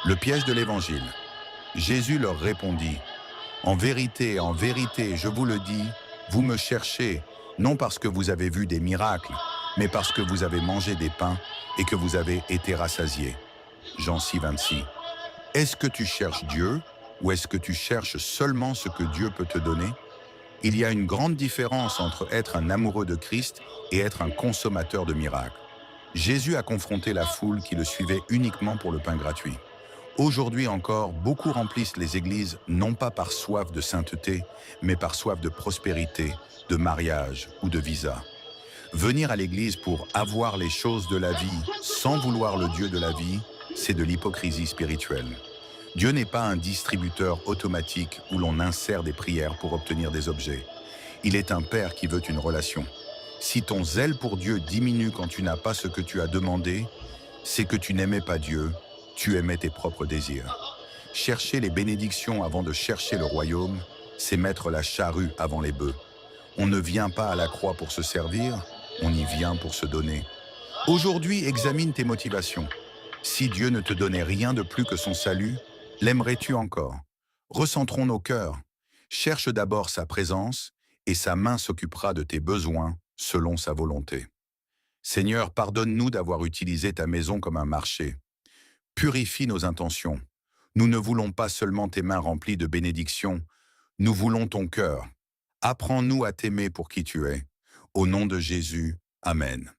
Le piège de l'Évangile. Jésus leur répondit, en vérité, je vous le dis, vous me cherchez, non parce que vous avez vu des miracles, mais parce que vous avez mangé des pains et que vous avez été rassasiés. » Jean 6, 26. Est-ce que tu cherches Dieu ou est-ce que tu cherches seulement ce que Dieu peut te donner? Il y a une grande différence entre être un amoureux de Christ et être un consommateur de miracles. Jésus a confronté la foule qui le suivait uniquement pour le pain gratuit. Aujourd'hui encore, beaucoup remplissent les églises non pas par soif de sainteté, mais par soif de prospérité, de mariage ou de visa. Venir à l'église pour avoir les choses de la vie sans vouloir le Dieu de la vie, c'est de l'hypocrisie spirituelle. Dieu n'est pas un distributeur automatique où l'on insère des prières pour obtenir des objets. Il est un père qui veut une relation. Si ton zèle pour Dieu diminue quand tu n'as pas ce que tu as demandé, c'est que tu n'aimais pas Dieu, tu aimais tes propres désirs. Chercher les bénédictions avant de chercher le royaume, c'est mettre la charrue avant les bœufs. On ne vient pas à la croix pour se servir, on y vient pour se donner. Aujourd'hui, examine tes motivations. Si Dieu ne te donnait rien de plus que son salut, l'aimerais-tu encore? Recentrons nos cœurs. Cherche d'abord sa présence, et sa main s'occupera de tes besoins selon sa volonté. Seigneur, pardonne-nous d'avoir utilisé ta maison comme un marché. Purifie nos intentions. Nous ne voulons pas seulement tes mains remplies de bénédictions, nous voulons ton cœur. Apprends-nous à t'aimer pour qui tu es. Au nom de Jésus, Amen.